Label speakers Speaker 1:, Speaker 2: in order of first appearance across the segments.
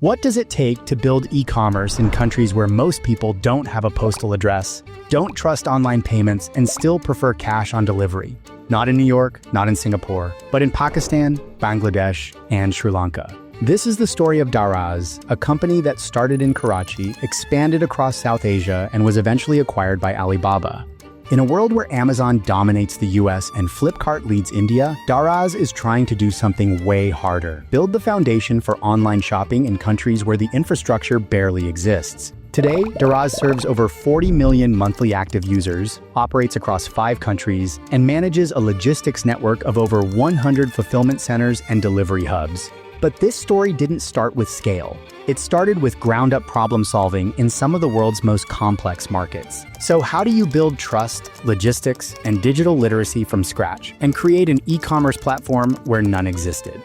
Speaker 1: What does it take to build e-commerce in countries where most people don't have a postal address, don't trust online payments, and still prefer cash on delivery? Not in New York, not in Singapore, but in Pakistan, Bangladesh, and Sri Lanka. This is the story of Daraz, a company that started in Karachi, expanded across South Asia, and was eventually acquired by Alibaba. In a world where Amazon dominates the US and Flipkart leads India, Daraz is trying to do something way harder: build the foundation for online shopping in countries where the infrastructure barely exists. Today, Daraz serves over 40 million monthly active users, operates across 5 countries, and manages a logistics network of over 100 fulfillment centers and delivery hubs. But this story didn't start with scale. It started with ground-up problem-solving in some of the world's most complex markets. So how do you build trust, logistics, and digital literacy from scratch and create an e-commerce platform where none existed?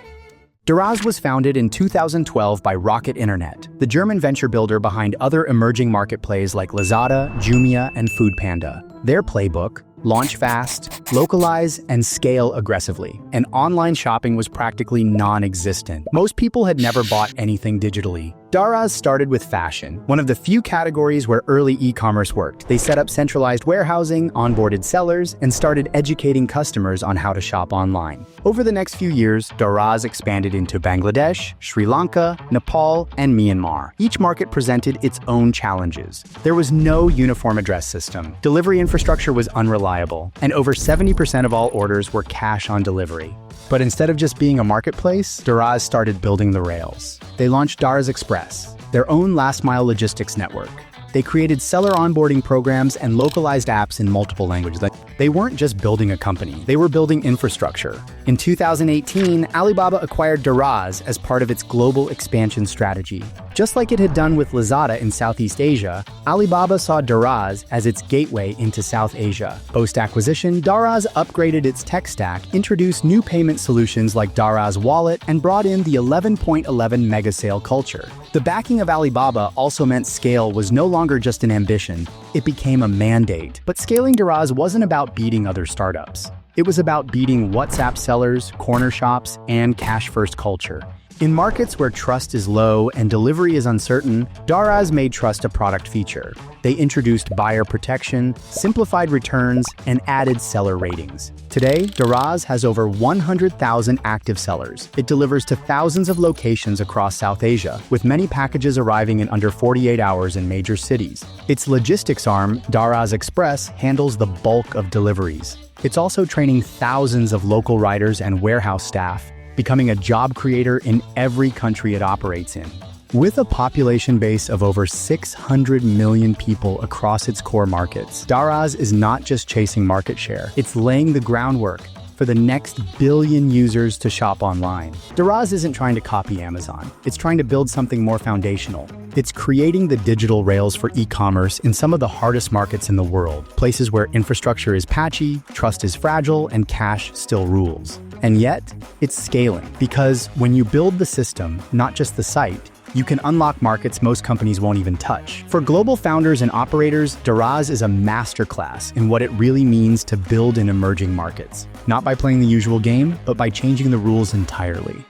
Speaker 1: Daraz was founded in 2012 by Rocket Internet, the German venture builder behind other emerging marketplaces like Lazada, Jumia, and Foodpanda. Their playbook: launch fast, localize, and scale aggressively. And online shopping was practically non-existent. Most people had never bought anything digitally. Daraz started with fashion, one of the few categories where early e-commerce worked. They set up centralized warehousing, onboarded sellers, and started educating customers on how to shop online. Over the next few years, Daraz expanded into Bangladesh, Sri Lanka, Nepal, and Myanmar. Each market presented its own challenges. There was no uniform address system. Delivery infrastructure was unreliable, and over 70% of all orders were cash on delivery. But instead of just being a marketplace, Daraz started building the rails. They launched Daraz Express, their own last-mile logistics network. They created seller onboarding programs and localized apps in multiple languages. They weren't just building a company, they were building infrastructure. In 2018, Alibaba acquired Daraz as part of its global expansion strategy. Just like it had done with Lazada in Southeast Asia, Alibaba saw Daraz as its gateway into South Asia. Post-acquisition, Daraz upgraded its tech stack, introduced new payment solutions like Daraz Wallet, and brought in the 11.11 mega sale culture. The backing of Alibaba also meant scale was no longer just an ambition, it became a mandate. But scaling Daraz wasn't about beating other startups. It was about beating WhatsApp sellers, corner shops, and cash-first culture. In markets where trust is low and delivery is uncertain, Daraz made trust a product feature. They introduced buyer protection, simplified returns, and added seller ratings. Today, Daraz has over 100,000 active sellers. It delivers to thousands of locations across South Asia, with many packages arriving in under 48 hours in major cities. Its logistics arm, Daraz Express, handles the bulk of deliveries. It's also training thousands of local riders and warehouse staff, becoming a job creator in every country it operates in. With a population base of over 600 million people across its core markets, Daraz is not just chasing market share, it's laying the groundwork for the next billion users to shop online. Daraz isn't trying to copy Amazon, it's trying to build something more foundational. It's creating the digital rails for e-commerce in some of the hardest markets in the world, places where infrastructure is patchy, trust is fragile, and cash still rules. And yet, it's scaling, because when you build the system, not just the site, you can unlock markets most companies won't even touch. For global founders and operators, Daraz is a masterclass in what it really means to build in emerging markets. Not by playing the usual game, but by changing the rules entirely.